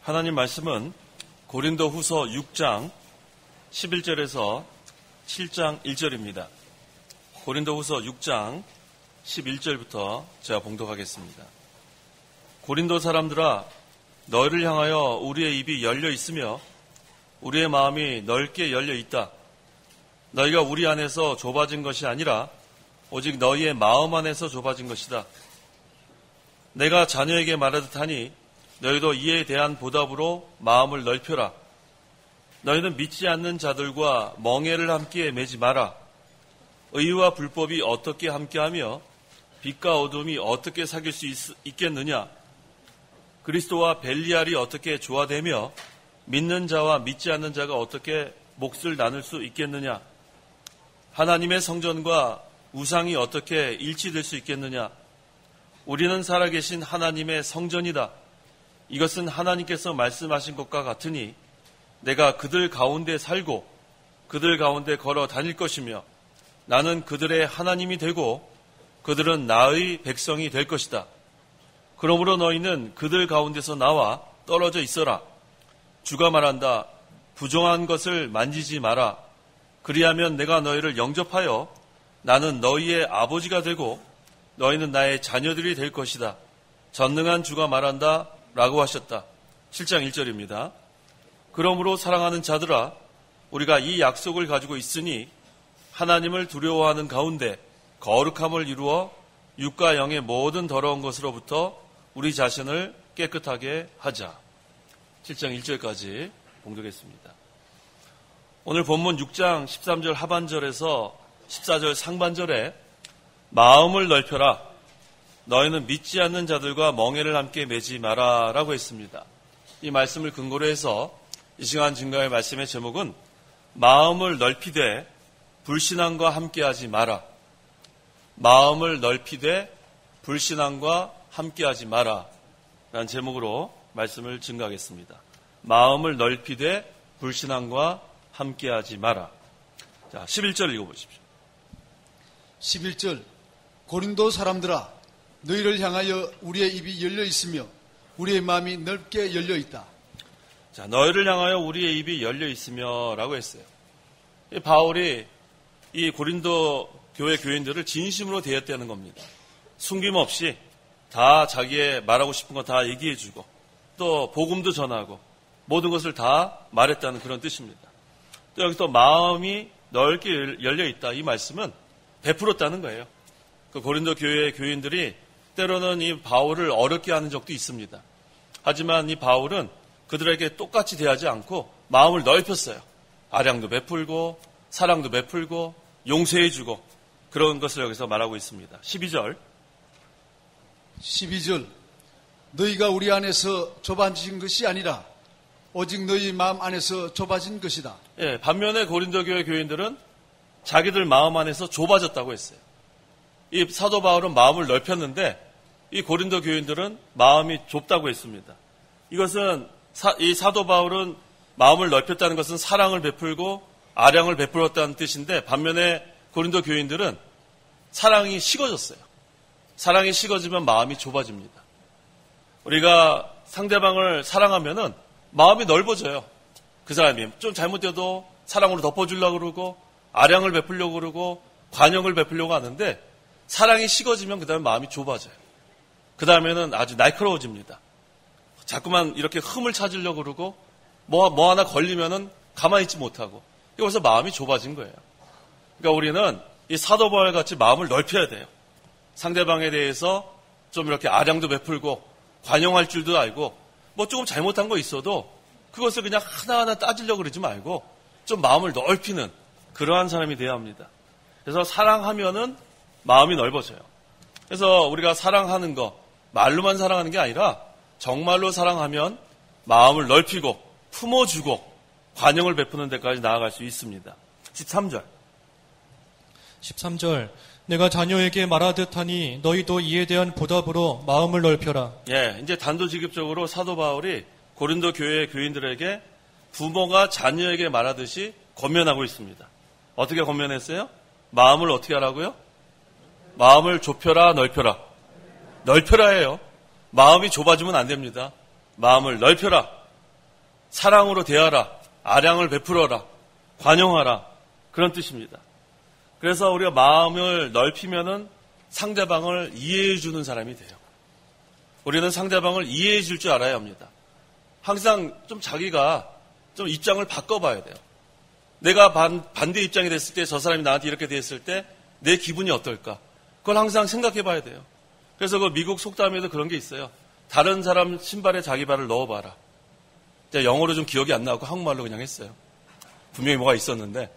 하나님 말씀은 고린도 후서 6장 11절에서 7장 1절입니다. 고린도 후서 6장 11절부터 제가 봉독하겠습니다. 고린도 사람들아, 너희를 향하여 우리의 입이 열려 있으며 우리의 마음이 넓게 열려 있다. 너희가 우리 안에서 좁아진 것이 아니라 오직 너희의 마음 안에서 좁아진 것이다. 내가 자녀에게 말하듯 하니 너희도 이에 대한 보답으로 마음을 넓혀라. 너희는 믿지 않는 자들과 멍에를 함께 매지 마라. 의와 불법이 어떻게 함께하며 빛과 어둠이 어떻게 사귈 수 있겠느냐? 그리스도와 벨리알이 어떻게 조화되며 믿는 자와 믿지 않는 자가 어떻게 몫을 나눌 수 있겠느냐? 하나님의 성전과 우상이 어떻게 일치될 수 있겠느냐? 우리는 살아계신 하나님의 성전이다. 이것은 하나님께서 말씀하신 것과 같으니 내가 그들 가운데 살고 그들 가운데 걸어 다닐 것이며 나는 그들의 하나님이 되고 그들은 나의 백성이 될 것이다. 그러므로 너희는 그들 가운데서 나와 떨어져 있어라. 주가 말한다. 부정한 것을 만지지 마라. 그리하면 내가 너희를 영접하여 나는 너희의 아버지가 되고 너희는 나의 자녀들이 될 것이다. 전능한 주가 말한다 라고 하셨다. 7장 1절입니다. 그러므로 사랑하는 자들아, 우리가 이 약속을 가지고 있으니 하나님을 두려워하는 가운데 거룩함을 이루어 육과 영의 모든 더러운 것으로부터 우리 자신을 깨끗하게 하자. 7장 1절까지 봉독했습니다. 오늘 본문 6장 13절 하반절에서 14절 상반절에 마음을 넓혀라. 너희는 믿지 않는 자들과 멍에를 함께 매지 마라 라고 했습니다. 이 말씀을 근거로 해서 이 시간 증거의 말씀의 제목은 마음을 넓히되 불신앙과 함께하지 마라. 마음을 넓히되 불신앙과 함께하지 마라 라는 제목으로 말씀을 증거하겠습니다. 마음을 넓히되 불신앙과 함께하지 마라. 자, 11절 읽어보십시오. 11절 고린도 사람들아, 너희를 향하여 우리의 입이 열려 있으며 우리의 마음이 넓게 열려 있다. 자, 너희를 향하여 우리의 입이 열려 있으며 라고 했어요. 바울이 이 고린도 교회 교인들을 진심으로 대했다는 겁니다. 숨김없이 다 자기의 말하고 싶은 거 다 얘기해주고 또 복음도 전하고 모든 것을 다 말했다는 그런 뜻입니다. 또 여기 또 마음이 넓게 열려있다, 이 말씀은 베풀었다는 거예요. 그 고린도 교회의 교인들이 때로는 이 바울을 어렵게 하는 적도 있습니다. 하지만 이 바울은 그들에게 똑같이 대하지 않고 마음을 넓혔어요. 아량도 베풀고 사랑도 베풀고 용서해주고 그런 것을 여기서 말하고 있습니다. 12절 너희가 우리 안에서 좁아진 것이 아니라 오직 너희 마음 안에서 좁아진 것이다. 예, 반면에 고린도 교회 교인들은 자기들 마음 안에서 좁아졌다고 했어요. 이 사도 바울은 마음을 넓혔는데 이 고린도 교인들은 마음이 좁다고 했습니다. 이것은 이 사도 바울은 마음을 넓혔다는 것은 사랑을 베풀고 아량을 베풀었다는 뜻인데 반면에 고린도 교인들은 사랑이 식어졌어요. 사랑이 식어지면 마음이 좁아집니다. 우리가 상대방을 사랑하면은 마음이 넓어져요. 그 사람이 좀 잘못돼도 사랑으로 덮어주려고 그러고 아량을 베풀려고 그러고 관용을 베풀려고 하는데 사랑이 식어지면 그 다음에 마음이 좁아져요. 그 다음에는 아주 날카로워집니다. 자꾸만 이렇게 흠을 찾으려고 그러고 뭐 하나 걸리면은 가만히 있지 못하고 여기서 마음이 좁아진 거예요. 그러니까 우리는 이 사도 바울 같이 마음을 넓혀야 돼요. 상대방에 대해서 좀 이렇게 아량도 베풀고 관용할 줄도 알고 뭐 조금 잘못한 거 있어도 그것을 그냥 하나하나 따지려고 그러지 말고 좀 마음을 넓히는 그러한 사람이 돼야 합니다. 그래서 사랑하면은 마음이 넓어져요. 그래서 우리가 사랑하는 거 말로만 사랑하는 게 아니라 정말로 사랑하면 마음을 넓히고 품어주고 관용을 베푸는 데까지 나아갈 수 있습니다. 13절 내가 자녀에게 말하듯 하니 너희도 이에 대한 보답으로 마음을 넓혀라. 예, 이제 단도직입적으로 사도 바울이 고린도 교회의 교인들에게 부모가 자녀에게 말하듯이 권면하고 있습니다. 어떻게 권면했어요? 마음을 어떻게 하라고요? 마음을 좁혀라, 넓혀라. 넓혀라 해요. 마음이 좁아지면 안 됩니다. 마음을 넓혀라. 사랑으로 대하라, 아량을 베풀어라, 관용하라, 그런 뜻입니다. 그래서 우리가 마음을 넓히면은 상대방을 이해해 주는 사람이 돼요. 우리는 상대방을 이해해 줄 줄 알아야 합니다. 항상 좀 자기가 좀 입장을 바꿔봐야 돼요. 내가 반대 입장이 됐을 때, 저 사람이 나한테 이렇게 됐을 때 내 기분이 어떨까? 그걸 항상 생각해 봐야 돼요. 그래서 그 미국 속담에도 그런 게 있어요. 다른 사람 신발에 자기 발을 넣어봐라. 영어로 좀 기억이 안 나고 한국말로 그냥 했어요. 분명히 뭐가 있었는데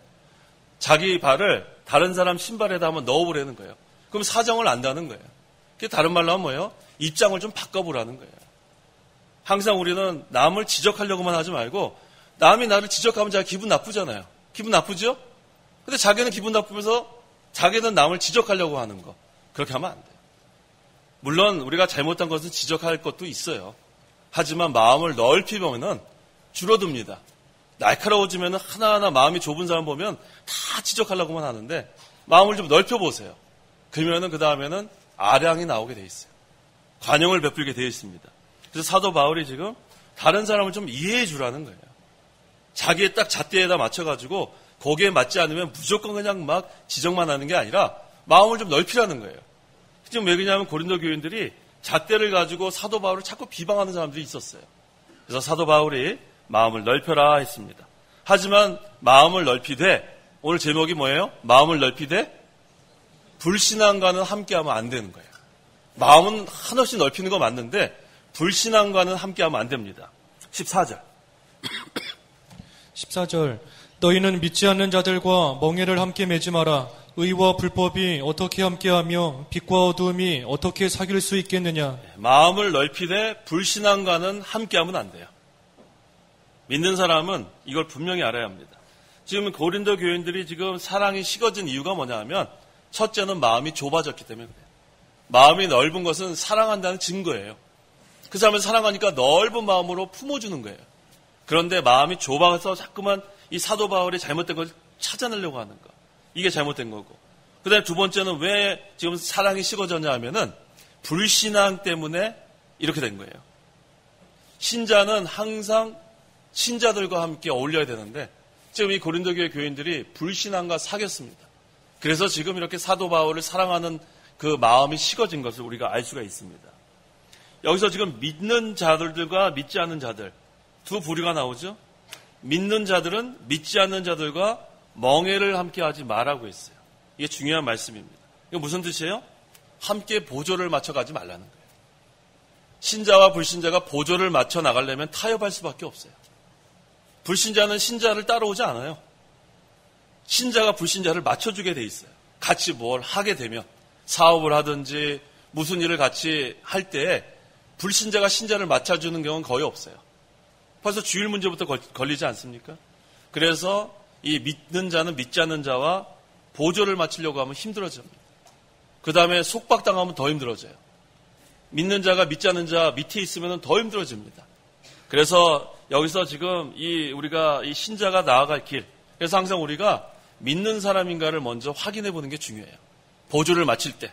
자기 발을 다른 사람 신발에다 한번 넣어보라는 거예요. 그럼 사정을 안다는 거예요. 그게 다른 말로 하면 뭐예요? 입장을 좀 바꿔보라는 거예요. 항상 우리는 남을 지적하려고만 하지 말고 남이 나를 지적하면 자기 기분 나쁘잖아요. 기분 나쁘죠? 근데 자기는 기분 나쁘면서 자기는 남을 지적하려고 하는 거. 그렇게 하면 안 돼요. 물론 우리가 잘못한 것은 지적할 것도 있어요. 하지만 마음을 넓히 보면은 줄어듭니다. 날카로워지면 하나하나 마음이 좁은 사람 보면 다 지적하려고만 하는데 마음을 좀 넓혀보세요. 그러면은 그 다음에는 아량이 나오게 돼 있어요. 관용을 베풀게 되어 있습니다. 그래서 사도 바울이 지금 다른 사람을 좀 이해해 주라는 거예요. 자기의 딱 잣대에다 맞춰가지고 거기에 맞지 않으면 무조건 그냥 막 지적만 하는 게 아니라 마음을 좀 넓히라는 거예요. 지금 왜 그러냐면 고린도 교인들이 잣대를 가지고 사도 바울을 자꾸 비방하는 사람들이 있었어요. 그래서 사도 바울이 마음을 넓혀라 했습니다. 하지만 마음을 넓히되, 오늘 제목이 뭐예요? 마음을 넓히되 불신앙과는 함께하면 안 되는 거예요. 마음은 한없이 넓히는 거 맞는데 불신앙과는 함께하면 안 됩니다. 14절. 14절. 너희는 믿지 않는 자들과 멍에를 함께 매지 마라. 의와 불법이 어떻게 함께하며 빛과 어두움이 어떻게 사귈 수 있겠느냐. 마음을 넓히되 불신앙과는 함께하면 안 돼요. 믿는 사람은 이걸 분명히 알아야 합니다. 지금 고린도 교인들이 지금 사랑이 식어진 이유가 뭐냐 하면 첫째는 마음이 좁아졌기 때문에 그래요. 마음이 넓은 것은 사랑한다는 증거예요. 그 사람을 사랑하니까 넓은 마음으로 품어주는 거예요. 그런데 마음이 좁아서 자꾸만 이 사도 바울이 잘못된 걸 찾아내려고 하는 거. 이게 잘못된 거고. 그 다음에 두 번째는 왜 지금 사랑이 식어졌냐 하면은 불신앙 때문에 이렇게 된 거예요. 신자는 항상 신자들과 함께 어울려야 되는데 지금 이 고린도 교회 교인들이 불신앙과 사귀었습니다. 그래서 지금 이렇게 사도 바울을 사랑하는 그 마음이 식어진 것을 우리가 알 수가 있습니다. 여기서 지금 믿는 자들과 믿지 않는 자들 두 부류가 나오죠. 믿는 자들은 믿지 않는 자들과 멍에를 함께 하지 말라고 했어요. 이게 중요한 말씀입니다. 이거 무슨 뜻이에요? 함께 보조를 맞춰가지 말라는 거예요. 신자와 불신자가 보조를 맞춰 나가려면 타협할 수밖에 없어요. 불신자는 신자를 따라오지 않아요. 신자가 불신자를 맞춰주게 돼 있어요. 같이 뭘 하게 되면 사업을 하든지 무슨 일을 같이 할 때 불신자가 신자를 맞춰주는 경우는 거의 없어요. 벌써 주일 문제부터 걸리지 않습니까? 그래서 이 믿는 자는 믿지 않는 자와 보조를 맞추려고 하면 힘들어집니다. 그 다음에 속박당하면 더 힘들어져요. 믿는 자가 믿지 않는 자 밑에 있으면 더 힘들어집니다. 그래서 여기서 지금 우리가 이 신자가 나아갈 길, 그래서 항상 우리가 믿는 사람인가를 먼저 확인해 보는 게 중요해요. 보조를 맞출 때,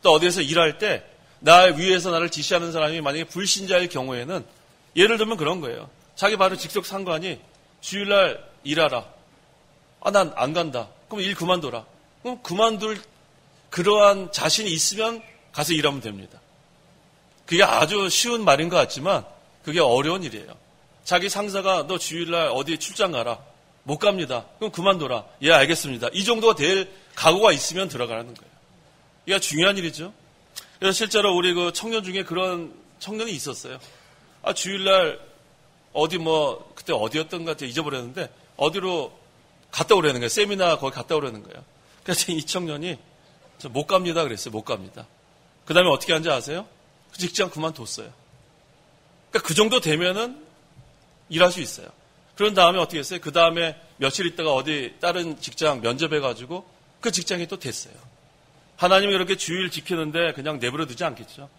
또 어디에서 일할 때, 나 위에서 나를 지시하는 사람이 만약에 불신자일 경우에는 예를 들면 그런 거예요. 자기 바로 직속 상관이 주일날 일하라. 난 안 간다. 그럼 일 그만둬라. 그럼 그만둘 그러한 자신이 있으면 가서 일하면 됩니다. 그게 아주 쉬운 말인 것 같지만 그게 어려운 일이에요. 자기 상사가 너 주일날 어디 출장 가라. 못 갑니다. 그럼 그만둬라. 예, 알겠습니다. 이 정도가 될 각오가 있으면 들어가라는 거예요. 이게 중요한 일이죠. 그래서 실제로 우리 그 청년 중에 그런 청년이 있었어요. 주일날 어디 그때 어디였던 것 같아요. 잊어버렸는데 어디로 갔다 오라는 거예요. 세미나 거기 갔다 오라는 거예요. 그래서 이 청년이 저 못 갑니다 그랬어요. 못 갑니다. 그 다음에 어떻게 한지 아세요? 그 직장 그만뒀어요. 그러니까 그 정도 되면은 일할 수 있어요. 그런 다음에 어떻게 했어요? 그 다음에 며칠 있다가 어디 다른 직장 면접해가지고 그 직장이 또 됐어요. 하나님이 이렇게 주일 지키는데 그냥 내버려 두지 않겠죠.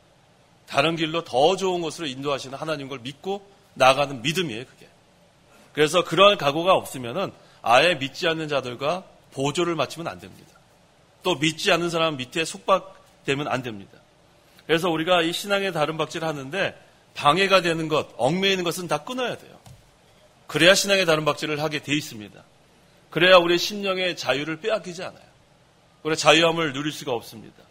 다른 길로 더 좋은 곳으로 인도하시는 하나님 걸 믿고 나아가는 믿음이에요, 그게. 그래서 그러한 각오가 없으면은 아예 믿지 않는 자들과 보조를 맞추면 안 됩니다. 또 믿지 않는 사람 밑에 속박되면 안 됩니다. 그래서 우리가 이 신앙의 다른 박질을 하는데 방해가 되는 것, 얽매이는 것은 다 끊어야 돼요. 그래야 신앙의 다른 박제를 하게 돼 있습니다. 그래야 우리의 심령의 자유를 빼앗기지 않아요. 우리의 자유함을 누릴 수가 없습니다.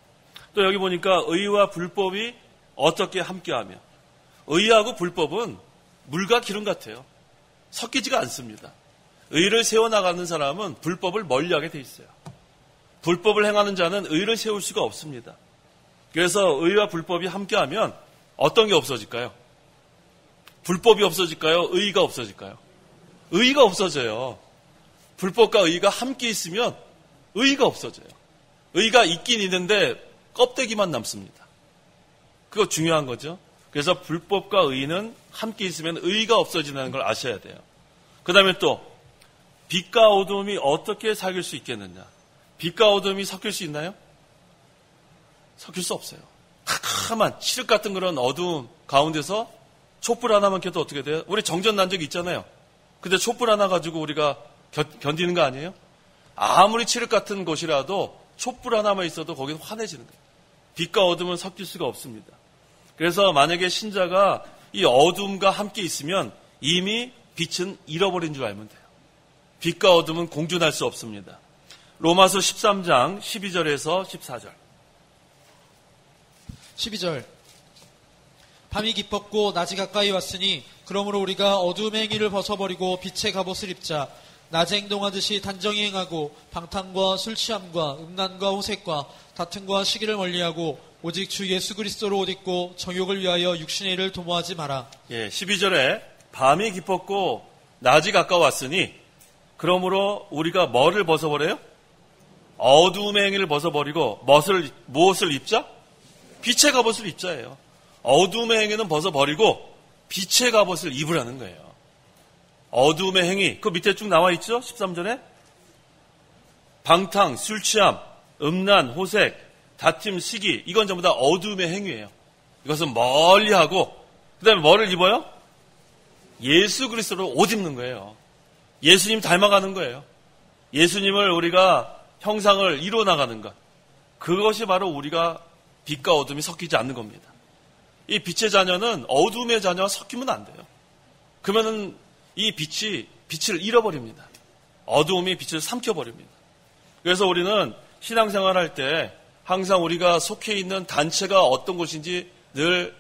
또 여기 보니까 의와 불법이 어떻게 함께하며, 의하고 불법은 물과 기름 같아요. 섞이지가 않습니다. 의를 세워나가는 사람은 불법을 멀리하게 돼 있어요. 불법을 행하는 자는 의를 세울 수가 없습니다. 그래서 의와 불법이 함께하면 어떤 게 없어질까요? 불법이 없어질까요? 의가 없어질까요? 의가 없어져요. 불법과 의가 함께 있으면 의가 없어져요. 의가 있긴 있는데 껍데기만 남습니다. 그거 중요한 거죠. 그래서 불법과 의는 함께 있으면 의가 없어진다는 걸 아셔야 돼요. 그 다음에 또 빛과 어둠이 어떻게 사귈 수 있겠느냐. 빛과 어둠이 섞일 수 있나요? 섞일 수 없어요. 캄캄한 칠흑 같은 그런 어두움 가운데서 촛불 하나만 켜도 어떻게 돼요? 우리 정전 난 적이 있잖아요. 근데 촛불 하나 가지고 우리가 견디는 거 아니에요? 아무리 칠흑 같은 곳이라도 촛불 하나만 있어도 거기는 환해지는 거예요. 빛과 어둠은 섞일 수가 없습니다. 그래서 만약에 신자가 이 어둠과 함께 있으면 이미 빛은 잃어버린 줄 알면 돼요. 빛과 어둠은 공존할 수 없습니다. 로마서 13장 12절에서 14절. 12절. 밤이 깊었고 낮이 가까이 왔으니 그러므로 우리가 어두움의 행위를 벗어버리고 빛의 갑옷을 입자. 낮에 행동하듯이 단정히 행하고 방탕과 술 취함과 음란과 호색과 다툼과 시기를 멀리하고 오직 주 예수 그리스도로 옷 입고 정욕을 위하여 육신의 일을 도모하지 마라. 12절에 밤이 깊었고 낮이 가까웠으니 그러므로 우리가 뭐를 벗어버려요? 어두움의 행위를 벗어버리고 무엇을 입자? 빛의 갑옷을 입자예요. 어두움의 행위는 벗어버리고 빛의 갑옷을 입으라는 거예요. 어두움의 행위, 그 밑에 쭉 나와 있죠? 13절에 방탕, 술 취함, 음란, 호색, 다툼, 시기, 이건 전부 다 어두움의 행위예요. 이것은 멀리하고 그 다음에 뭐를 입어요? 예수 그리스도로 옷 입는 거예요. 예수님 닮아가는 거예요. 예수님을 우리가 형상을 이루어나가는 것, 그것이 바로 우리가 빛과 어둠이 섞이지 않는 겁니다. 이 빛의 자녀는 어둠의 자녀와 섞이면 안 돼요. 그러면은 이 빛을 잃어버립니다. 어두움이 빛을 삼켜버립니다. 그래서 우리는 신앙생활할 때 항상 우리가 속해 있는 단체가 어떤 곳인지 늘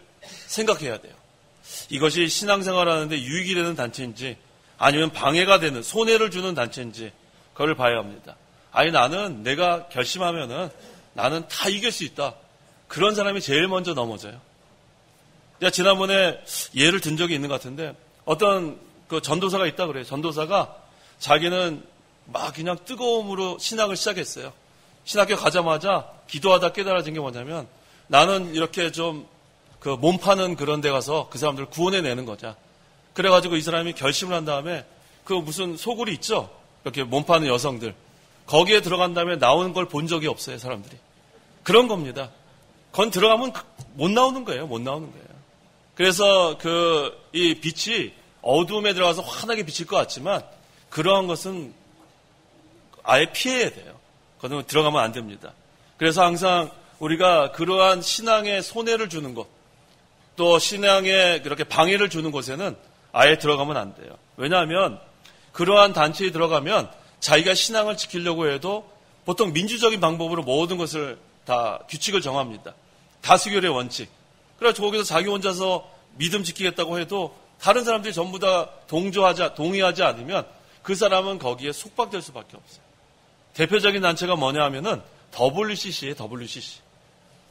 생각해야 돼요. 이것이 신앙생활하는데 유익이 되는 단체인지 아니면 방해가 되는, 손해를 주는 단체인지 그걸 봐야 합니다. 아니 나는 내가 결심하면은 나는 다 이길 수 있다. 그런 사람이 제일 먼저 넘어져요. 제가 지난번에 예를 든 적이 있는 것 같은데 어떤 그 전도사가 있다 그래요. 전도사가 자기는 막 그냥 뜨거움으로 신학을 시작했어요. 신학교 가자마자 기도하다 깨달아진 게 뭐냐면 나는 이렇게 좀 그 몸 파는 그런 데 가서 그 사람들을 구원해내는 거자. 그래가지고 이 사람이 결심을 한 다음에 그 무슨 소굴이 있죠. 이렇게 몸 파는 여성들. 거기에 들어간 다음에 나오는 걸 본 적이 없어요. 사람들이. 그런 겁니다. 건 들어가면 못 나오는 거예요. 못 나오는 거예요. 그래서 이 빛이 어두움에 들어가서 환하게 비칠 것 같지만 그러한 것은 아예 피해야 돼요. 그건 들어가면 안 됩니다. 그래서 항상 우리가 그러한 신앙에 손해를 주는 것, 또 신앙에 그렇게 방해를 주는 곳에는 아예 들어가면 안 돼요. 왜냐하면 그러한 단체에 들어가면 자기가 신앙을 지키려고 해도 보통 민주적인 방법으로 모든 것을 다 규칙을 정합니다. 다수결의 원칙. 그래서 거기서 자기 혼자서 믿음 지키겠다고 해도 다른 사람들이 전부 다 동의하지 않으면 그 사람은 거기에 속박될 수밖에 없어요. 대표적인 단체가 뭐냐 하면은 WCC예요. WCC.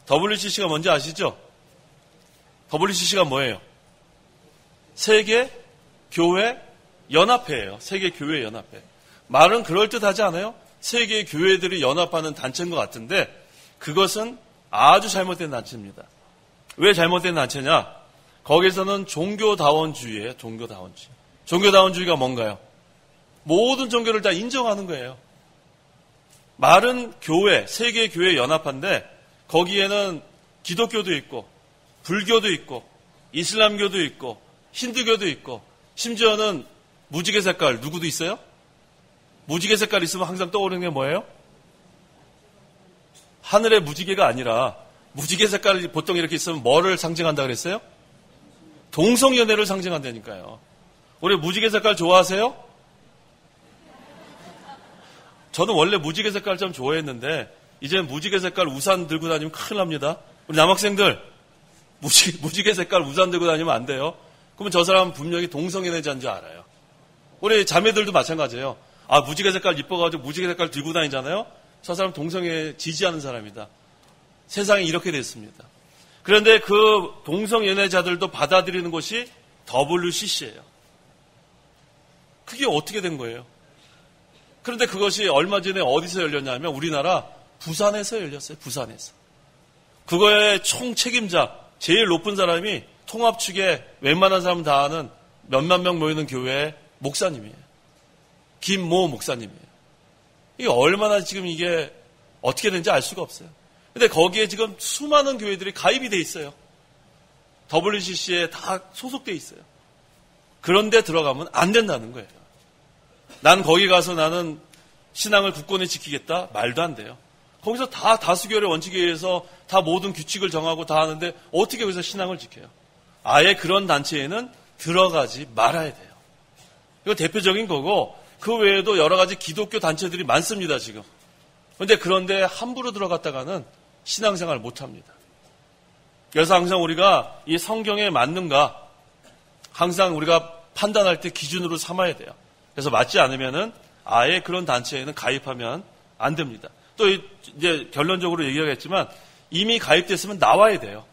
WCC가 뭔지 아시죠? WCC가 뭐예요? 세계 교회 연합회예요. 세계 교회 연합회. 말은 그럴듯하지 않아요? 세계 교회들이 연합하는 단체인 것 같은데 그것은 아주 잘못된 단체입니다. 왜 잘못된 단체냐? 거기서는 종교다원주의예요. 종교다원주의. 종교다원주의가 뭔가요? 모든 종교를 다 인정하는 거예요. 말은 교회, 세계 교회 연합한데 거기에는 기독교도 있고 불교도 있고 이슬람교도 있고 힌두교도 있고 심지어는 무지개 색깔 누구도 있어요? 무지개 색깔 있으면 항상 떠오르는 게 뭐예요? 하늘의 무지개가 아니라 무지개 색깔이 보통 이렇게 있으면 뭐를 상징한다 그랬어요? 동성연애를 상징한다니까요. 우리 무지개 색깔 좋아하세요? 저는 원래 무지개 색깔 좀 좋아했는데 이제 무지개 색깔 우산 들고 다니면 큰일 납니다. 우리 남학생들 무지개 색깔 우산 들고 다니면 안 돼요. 그러면 저 사람은 분명히 동성애자인 줄 알아요. 우리 자매들도 마찬가지예요. 아, 무지개 색깔 이뻐가지고 무지개 색깔 들고 다니잖아요. 저 사람 동성애 지지하는 사람이다. 세상이 이렇게 됐습니다. 그런데 그 동성연애자들도 받아들이는 것이 WCC예요. 그게 어떻게 된 거예요? 그런데 그것이 얼마 전에 어디서 열렸냐면 우리나라 부산에서 열렸어요. 부산에서. 그거의 총책임자 제일 높은 사람이 통합 측에 웬만한 사람 다 아는 몇만 명 모이는 교회의 목사님이에요. 김모 목사님이에요. 이게 얼마나 지금 이게 어떻게 된지 알 수가 없어요. 근데 거기에 지금 수많은 교회들이 가입이 돼 있어요. WCC에 다 소속돼 있어요. 그런데 들어가면 안 된다는 거예요. 난 거기 가서 나는 신앙을 굳건히 지키겠다? 말도 안 돼요. 거기서 다 다수결의 원칙에 의해서 다 모든 규칙을 정하고 다 하는데 어떻게 거기서 신앙을 지켜요? 아예 그런 단체에는 들어가지 말아야 돼요. 이거 대표적인 거고 그 외에도 여러 가지 기독교 단체들이 많습니다, 지금. 그런데 함부로 들어갔다가는 신앙생활을 못합니다. 그래서 항상 우리가 이 성경에 맞는가 항상 우리가 판단할 때 기준으로 삼아야 돼요. 그래서 맞지 않으면은 아예 그런 단체에는 가입하면 안 됩니다. 또 이제 결론적으로 얘기하겠지만 이미 가입됐으면 나와야 돼요.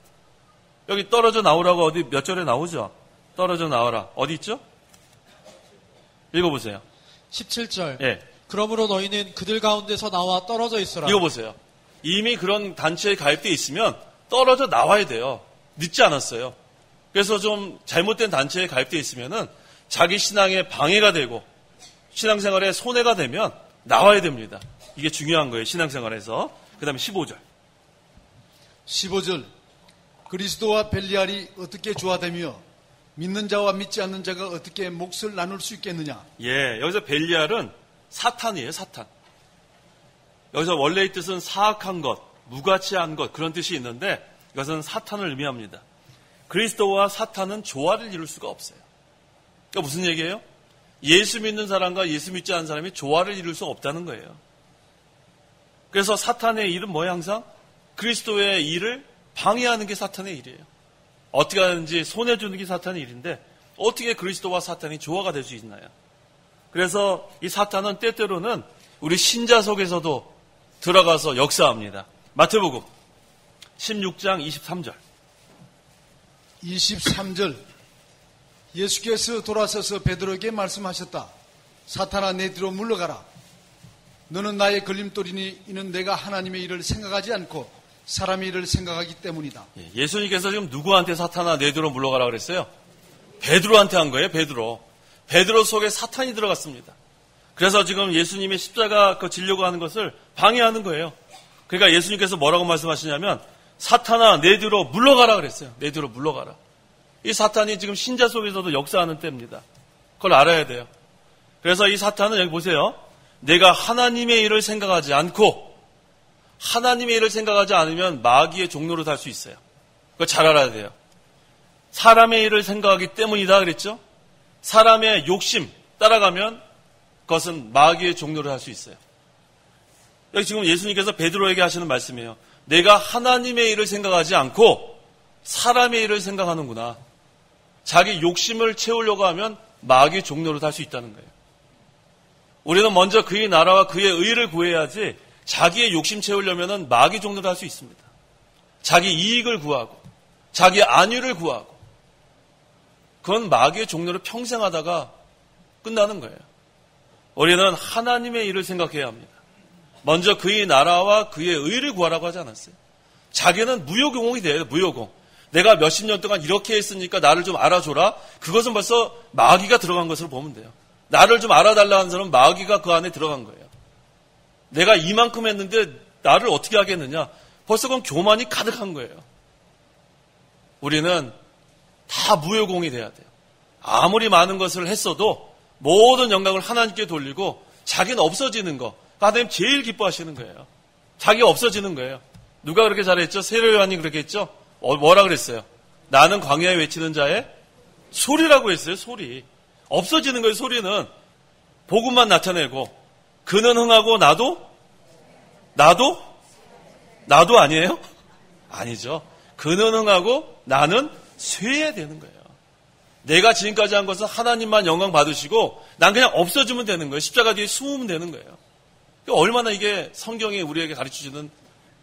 여기 떨어져 나오라고 어디 몇 절에 나오죠? 떨어져 나와라. 어디 있죠? 읽어보세요. 17절. 예. 그러므로 너희는 그들 가운데서 나와 떨어져 있어라. 읽어보세요. 이미 그런 단체에 가입되어 있으면 떨어져 나와야 돼요. 늦지 않았어요. 그래서 좀 잘못된 단체에 가입되어 있으면은 자기 신앙에 방해가 되고 신앙생활에 손해가 되면 나와야 됩니다. 이게 중요한 거예요. 신앙생활에서. 그 다음에 15절. 15절. 그리스도와 벨리알이 어떻게 조화되며 믿는 자와 믿지 않는 자가 어떻게 몫을 나눌 수 있겠느냐. 예, 여기서 벨리알은 사탄이에요. 사탄. 여기서 원래의 뜻은 사악한 것, 무가치한 것 그런 뜻이 있는데 이것은 사탄을 의미합니다. 그리스도와 사탄은 조화를 이룰 수가 없어요. 그러니까 무슨 얘기예요? 예수 믿는 사람과 예수 믿지 않는 사람이 조화를 이룰 수가 없다는 거예요. 그래서 사탄의 일은 뭐예요? 항상 그리스도의 일을 방해하는 게 사탄의 일이에요. 어떻게 하는지 손해주는 게 사탄의 일인데 어떻게 그리스도와 사탄이 조화가 될 수 있나요? 그래서 이 사탄은 때때로는 우리 신자 속에서도 들어가서 역사합니다. 마태복음 16장 23절. 23절. 예수께서 돌아서서 베드로에게 말씀하셨다. 사탄아 내 뒤로 물러가라. 너는 나의 걸림돌이니 이는 내가 하나님의 일을 생각하지 않고 사람의 일을 생각하기 때문이다. 예수님께서 지금 누구한테 사탄아 내 뒤로 물러가라 그랬어요? 베드로한테 한 거예요. 베드로 속에 사탄이 들어갔습니다. 그래서 지금 예수님의 십자가 지려고 하는 것을 방해하는 거예요. 그러니까 예수님께서 뭐라고 말씀하시냐면 사탄아 내 뒤로 물러가라 그랬어요. 내 뒤로 물러가라. 이 사탄이 지금 신자 속에서도 역사하는 때입니다. 그걸 알아야 돼요. 그래서 이 사탄은 여기 보세요. 내가 하나님의 일을 생각하지 않고 하나님의 일을 생각하지 않으면 마귀의 종로로 달 수 있어요. 그거 잘 알아야 돼요. 사람의 일을 생각하기 때문이다 그랬죠? 사람의 욕심 따라가면 그것은 마귀의 종로를 할 수 있어요. 여기 지금 예수님께서 베드로에게 하시는 말씀이에요. 내가 하나님의 일을 생각하지 않고 사람의 일을 생각하는구나. 자기 욕심을 채우려고 하면 마귀의 종로를 할 수 있다는 거예요. 우리는 먼저 그의 나라와 그의 의를 구해야지 자기의 욕심 채우려면 마귀 종로를 할 수 있습니다. 자기 이익을 구하고 자기 안위를 구하고 그건 마귀의 종로를 평생 하다가 끝나는 거예요. 우리는 하나님의 일을 생각해야 합니다. 먼저 그의 나라와 그의 의를 구하라고 하지 않았어요. 자기는 무효공이 돼요. 무효공. 내가 몇십 년 동안 이렇게 했으니까 나를 좀 알아줘라. 그것은 벌써 마귀가 들어간 것으로 보면 돼요. 나를 좀 알아달라 하는 사람은 마귀가 그 안에 들어간 거예요. 내가 이만큼 했는데 나를 어떻게 하겠느냐. 벌써 그건 교만이 가득한 거예요. 우리는 다 무효공이 돼야 돼요. 아무리 많은 것을 했어도 모든 영광을 하나님께 돌리고 자기는 없어지는 거. 하나님 제일 기뻐하시는 거예요. 자기가 없어지는 거예요. 누가 그렇게 잘했죠? 세례 요한이 그렇게 했죠? 뭐라 그랬어요? 나는 광야에 외치는 자의 소리라고 했어요. 소리. 없어지는 거예요. 소리는 복음만 나타내고 그는 흥하고 나도 아니에요? 아니죠. 그는 흥하고 나는 쇠해야 되는 거예요. 내가 지금까지 한 것은 하나님만 영광 받으시고 난 그냥 없어지면 되는 거예요. 십자가 뒤에 숨으면 되는 거예요. 얼마나 이게 성경이 우리에게 가르쳐주는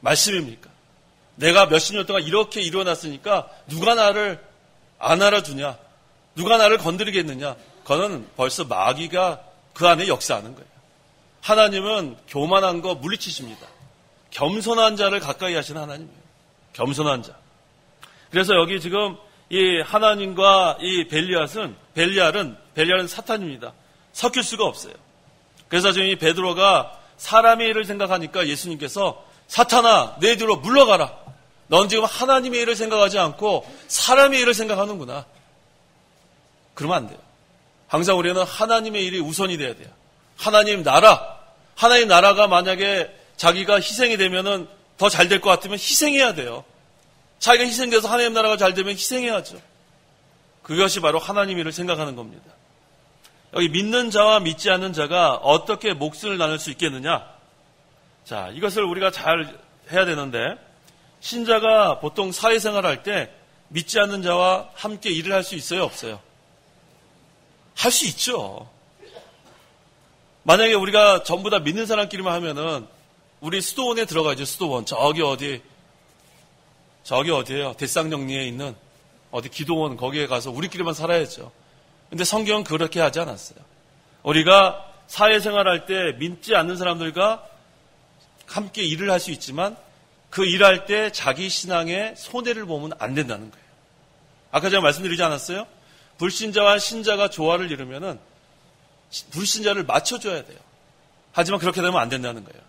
말씀입니까? 내가 몇십 년 동안 이렇게 일어났으니까 누가 나를 안 알아주냐? 누가 나를 건드리겠느냐? 그거는 벌써 마귀가 그 안에 역사하는 거예요. 하나님은 교만한 거 물리치십니다. 겸손한 자를 가까이 하시는 하나님이에요. 겸손한 자. 그래서 여기 지금 이 하나님과 이 벨리알은 사탄입니다. 섞일 수가 없어요. 그래서 지금 이 베드로가 사람의 일을 생각하니까 예수님께서 사탄아, 내 뒤로 물러가라. 넌 지금 하나님의 일을 생각하지 않고 사람의 일을 생각하는구나. 그러면 안 돼요. 항상 우리는 하나님의 일이 우선이 돼야 돼요. 하나님 나라가 만약에 자기가 희생이 되면은 더 잘 될 것 같으면 희생해야 돼요. 자기가 희생돼서 하나님 나라가 잘 되면 희생해야죠. 그것이 바로 하나님 일을 생각하는 겁니다. 여기 믿는 자와 믿지 않는 자가 어떻게 몫을 나눌 수 있겠느냐? 자, 이것을 우리가 잘 해야 되는데, 신자가 보통 사회생활 할 때 믿지 않는 자와 함께 일을 할 수 있어요, 없어요? 할 수 있죠. 만약에 우리가 전부 다 믿는 사람끼리만 하면은 우리 수도원에 들어가죠. 수도원. 저기 어디예요? 대쌍정리에 있는 어디 기도원 거기에 가서 우리끼리만 살아야죠. 근데 성경은 그렇게 하지 않았어요. 우리가 사회생활할 때 믿지 않는 사람들과 함께 일을 할 수 있지만 그 일할 때 자기 신앙에 손해를 보면 안 된다는 거예요. 아까 제가 말씀드리지 않았어요? 불신자와 신자가 조화를 이루면은 불신자를 맞춰줘야 돼요. 하지만 그렇게 되면 안 된다는 거예요.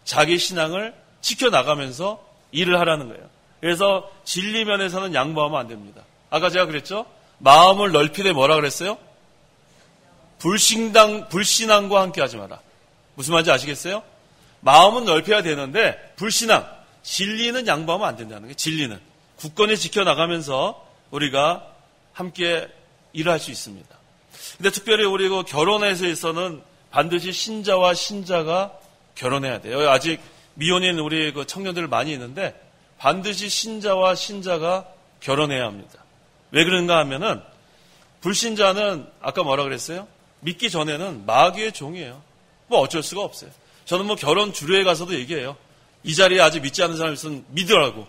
자기 신앙을 지켜나가면서 일을 하라는 거예요. 그래서 진리 면에서는 양보하면 안 됩니다. 아까 제가 그랬죠? 마음을 넓히되 뭐라 그랬어요? 불신앙과 함께 하지 마라. 무슨 말인지 아시겠어요? 마음은 넓혀야 되는데 불신앙, 진리는 양보하면 안 된다는 거예요. 진리는. 굳건히 지켜나가면서 우리가 함께 일을 할 수 있습니다. 근데 특별히 우리 그 결혼에 있어서는 반드시 신자와 신자가 결혼해야 돼요. 아직 미혼인 우리 그 청년들 많이 있는데 반드시 신자와 신자가 결혼해야 합니다. 왜 그런가 하면은 불신자는 아까 뭐라 그랬어요? 믿기 전에는 마귀의 종이에요. 뭐 어쩔 수가 없어요. 저는 뭐 결혼 주례에 가서도 얘기해요. 이 자리에 아직 믿지 않는 사람이 있으면 믿으라고.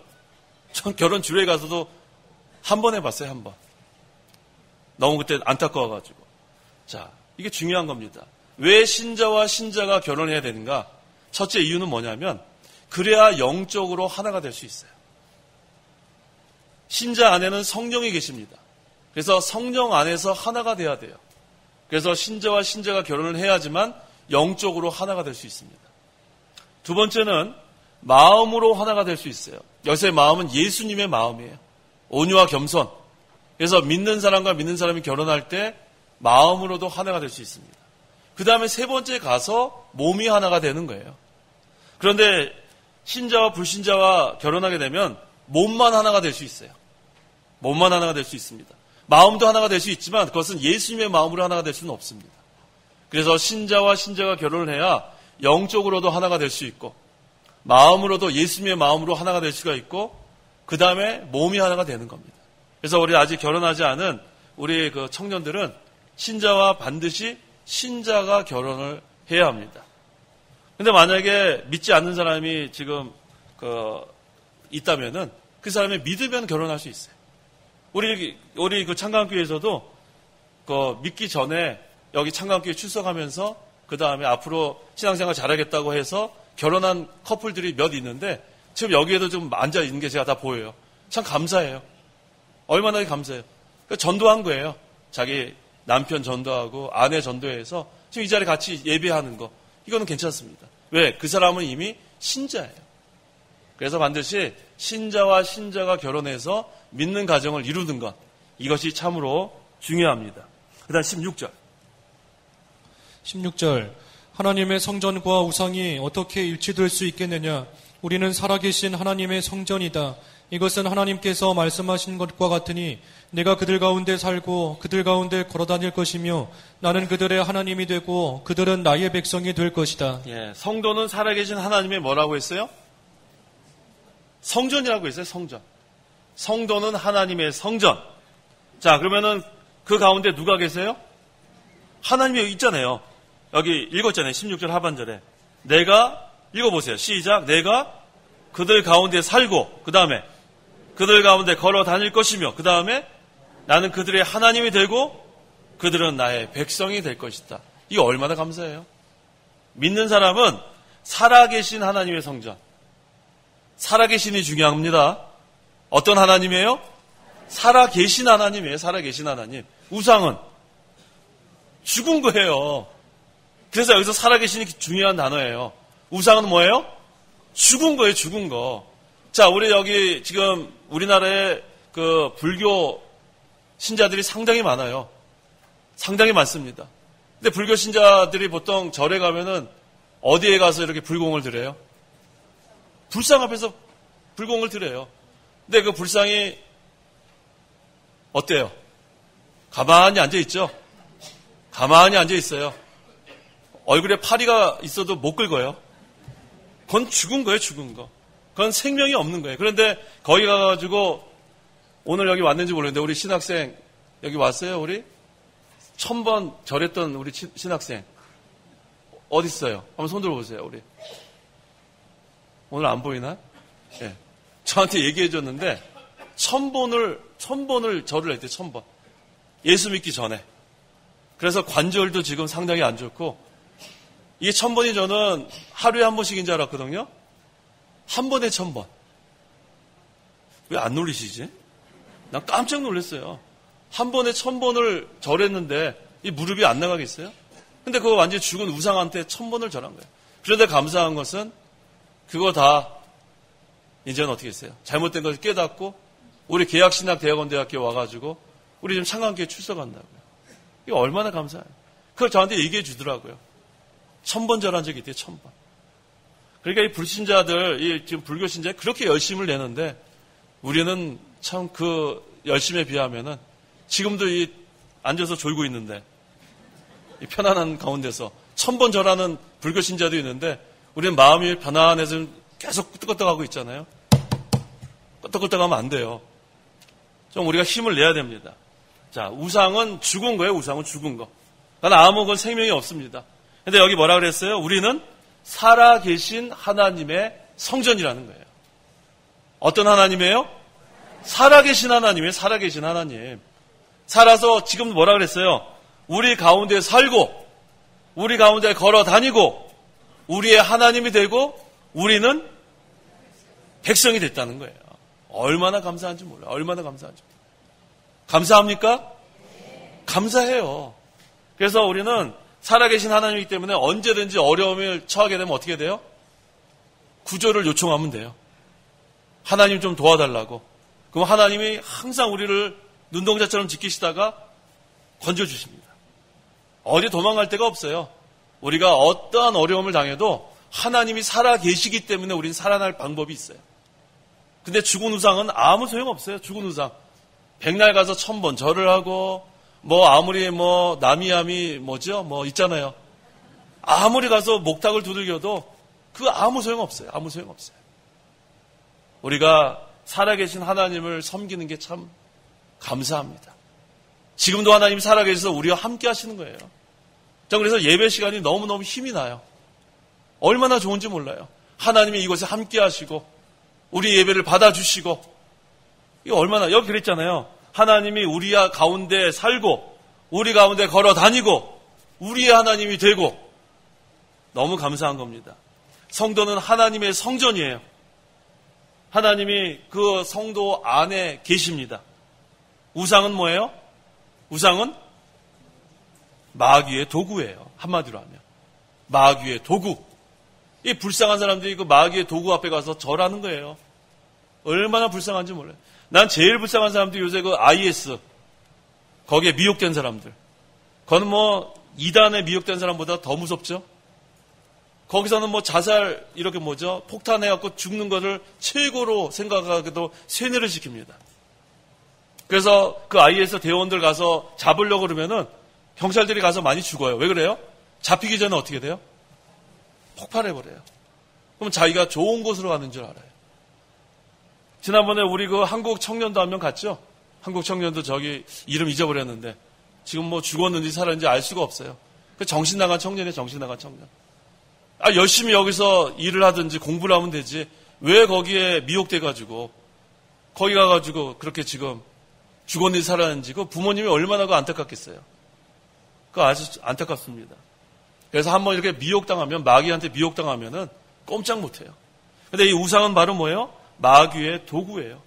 전 결혼 주례에 가서도 한 번 해봤어요. 한 번. 너무 그때 안타까워가지고. 자, 이게 중요한 겁니다. 왜 신자와 신자가 결혼해야 되는가? 첫째 이유는 뭐냐면 그래야 영적으로 하나가 될 수 있어요. 신자 안에는 성령이 계십니다. 그래서 성령 안에서 하나가 돼야 돼요. 그래서 신자와 신자가 결혼을 해야지만 영적으로 하나가 될 수 있습니다. 두 번째는 마음으로 하나가 될 수 있어요. 여기서의 마음은 예수님의 마음이에요. 온유와 겸손. 그래서 믿는 사람과 믿는 사람이 결혼할 때 마음으로도 하나가 될 수 있습니다. 그 다음에 세 번째 가서 몸이 하나가 되는 거예요. 그런데 신자와 불신자와 결혼하게 되면 몸만 하나가 될 수 있어요. 몸만 하나가 될 수 있습니다. 마음도 하나가 될 수 있지만 그것은 예수님의 마음으로 하나가 될 수는 없습니다. 그래서 신자와 신자가 결혼을 해야 영적으로도 하나가 될 수 있고 마음으로도 예수님의 마음으로 하나가 될 수가 있고 그 다음에 몸이 하나가 되는 겁니다. 그래서 우리 아직 결혼하지 않은 우리 그 청년들은 신자와 반드시 신자가 결혼을 해야 합니다. 근데 만약에 믿지 않는 사람이 지금 있다면은 그 사람이 믿으면 결혼할 수 있어요. 우리 그 창강교회에서도 믿기 전에 여기 창강교회 출석하면서 그 다음에 앞으로 신앙생활 잘하겠다고 해서 결혼한 커플들이 몇 있는데 지금 여기에도 좀 앉아 있는 게 제가 다 보여요. 참 감사해요. 얼마나 감사해요. 그러니까 전도한 거예요. 자기 남편 전도하고 아내 전도해서 지금 이 자리에 같이 예배하는 거. 이거는 괜찮습니다. 왜? 그 사람은 이미 신자예요. 그래서 반드시 신자와 신자가 결혼해서 믿는 가정을 이루는 것. 이것이 참으로 중요합니다. 그 다음 16절. 하나님의 성전과 우상이 어떻게 일치될 수 있겠느냐? 우리는 살아계신 하나님의 성전이다. 이것은 하나님께서 말씀하신 것과 같으니 내가 그들 가운데 살고 그들 가운데 걸어다닐 것이며 나는 그들의 하나님이 되고 그들은 나의 백성이 될 것이다. 예, 성도는 살아계신 하나님의 뭐라고 했어요? 성전이라고 했어요. 성전. 성도는 하나님의 성전. 자, 그러면은 그 가운데 누가 계세요? 하나님이 여기 있잖아요. 여기 읽었잖아요. 16절 하반절에. 내가 읽어보세요. 시작. 내가 그들 가운데 살고 그 다음에 그들 가운데 걸어 다닐 것이며 그 다음에 나는 그들의 하나님이 되고 그들은 나의 백성이 될 것이다. 이게 얼마나 감사해요. 믿는 사람은 살아계신 하나님의 성전. 살아계신이 중요합니다. 어떤 하나님이에요? 살아계신 하나님이에요. 살아계신 하나님. 우상은 죽은 거예요. 그래서 여기서 살아계신이 중요한 단어예요. 우상은 뭐예요? 죽은 거예요. 죽은 거. 자, 우리 여기 지금 우리나라에 그 불교 신자들이 상당히 많아요. 상당히 많습니다. 근데 불교 신자들이 보통 절에 가면은 어디에 가서 이렇게 불공을 드려요? 불상 앞에서 불공을 드려요. 근데 그 불상이 어때요? 가만히 앉아있죠? 가만히 앉아있어요. 얼굴에 파리가 있어도 못 긁어요. 그건 죽은 거예요, 죽은 거. 그건 생명이 없는 거예요. 그런데 거기 가가지고 오늘 여기 왔는지 모르겠는데 우리 신학생 여기 왔어요, 우리? 1000번 절했던 우리 신학생. 어디 있어요? 한번 손 들어보세요, 우리. 오늘 안 보이나? 예. 네. 저한테 얘기해 줬는데 1000번을 절을 했대요, 1000번. 예수 믿기 전에. 그래서 관절도 지금 상당히 안 좋고 이게 1000번이 저는 하루에 한 번씩인 줄 알았거든요. 한 번에 1000번. 왜 안 놀리시지? 난 깜짝 놀랐어요. 한 번에 1000번을 절했는데 이 무릎이 안 나가겠어요? 근데 그거 완전히 죽은 우상한테 1000번을 절한 거예요. 그런데 감사한 것은 그거 다 이제는 어떻게 했어요? 잘못된 것을 깨닫고 우리 계약신학대학원대학교에 와가지고 우리 지금 창간교회 출석한다고요. 이거 얼마나 감사해요. 그걸 저한테 얘기해 주더라고요. 1000번 절한 적이 있대요. 1000번. 그러니까 이 불신자들, 이 지금 불교신자들이 그렇게 열심을 내는데 우리는 참 그 열심에 비하면은 지금도 이 앉아서 졸고 있는데 이 편안한 가운데서 1000번 절하는 불교신자도 있는데 우리는 마음이 편안해서 계속 끄떡끄떡하고 있잖아요. 끄떡끄떡하면 안 돼요. 좀 우리가 힘을 내야 됩니다. 자, 우상은 죽은 거예요. 우상은 죽은 거. 난 아무 건 생명이 없습니다. 근데 여기 뭐라 그랬어요? 우리는 살아계신 하나님의 성전이라는 거예요. 어떤 하나님이에요? 살아계신 하나님이에요. 살아계신 하나님. 살아서 지금 뭐라 그랬어요? 우리 가운데 살고 우리 가운데 걸어 다니고 우리의 하나님이 되고 우리는 백성이 됐다는 거예요. 얼마나 감사한지 몰라요. 얼마나 감사한지. 감사합니까? 감사해요. 그래서 우리는 살아계신 하나님이기 때문에 언제든지 어려움을 처하게 되면 어떻게 돼요? 구조를 요청하면 돼요. 하나님 좀 도와달라고. 그럼 하나님이 항상 우리를 눈동자처럼 지키시다가 건져주십니다. 어디 도망갈 데가 없어요. 우리가 어떠한 어려움을 당해도 하나님이 살아계시기 때문에 우리는 살아날 방법이 있어요. 근데 죽은 우상은 아무 소용없어요. 죽은 우상. 백날 가서 1000번 절을 하고 아무리 나미암이 있잖아요. 아무리 가서 목탁을 두들겨도 그 아무 소용없어요. 아무 소용없어요. 우리가 살아계신 하나님을 섬기는 게 참 감사합니다. 지금도 하나님이 살아계셔서 우리와 함께 하시는 거예요. 저는 그래서 예배 시간이 너무너무 힘이 나요. 얼마나 좋은지 몰라요. 하나님이 이곳에 함께 하시고 우리 예배를 받아주시고 이거 얼마나 여기 그랬잖아요. 하나님이 우리 가운데 살고 우리 가운데 걸어 다니고 우리의 하나님이 되고 너무 감사한 겁니다. 성도는 하나님의 성전이에요. 하나님이 그 성도 안에 계십니다. 우상은 뭐예요? 우상은 마귀의 도구예요. 한마디로 하면 마귀의 도구. 이 불쌍한 사람들이 그 마귀의 도구 앞에 가서 절하는 거예요. 얼마나 불쌍한지 몰라요. 난 제일 불쌍한 사람들이 요새 그 IS 거기에 미혹된 사람들. 그건 이단에 미혹된 사람보다 더 무섭죠. 거기서는 뭐 자살, 이렇게 폭탄해갖고 죽는 것을 최고로 생각하기도 세뇌를 시킵니다. 그래서 그 IS 대원들 가서 잡으려고 그러면은 경찰들이 가서 많이 죽어요. 왜 그래요? 잡히기 전에 어떻게 돼요? 폭발해버려요. 그럼 자기가 좋은 곳으로 가는 줄 알아요. 지난번에 우리 그 한국 청년도 한 명 갔죠? 한국 청년도 저기 이름 잊어버렸는데 지금 뭐 죽었는지 살았는지 알 수가 없어요. 그 정신 나간 청년이에요, 정신 나간 청년. 열심히 여기서 일을 하든지 공부를 하면 되지. 왜 거기에 미혹돼가지고 거기 가가지고 그렇게 지금 죽었는지 살았는지 그 부모님이 얼마나 그 안타깝겠어요. 그거 아주 안타깝습니다. 그래서 한번 이렇게 미혹당하면, 마귀한테 미혹당하면은 꼼짝 못해요. 근데 이 우상은 바로 뭐예요? 마귀의 도구예요.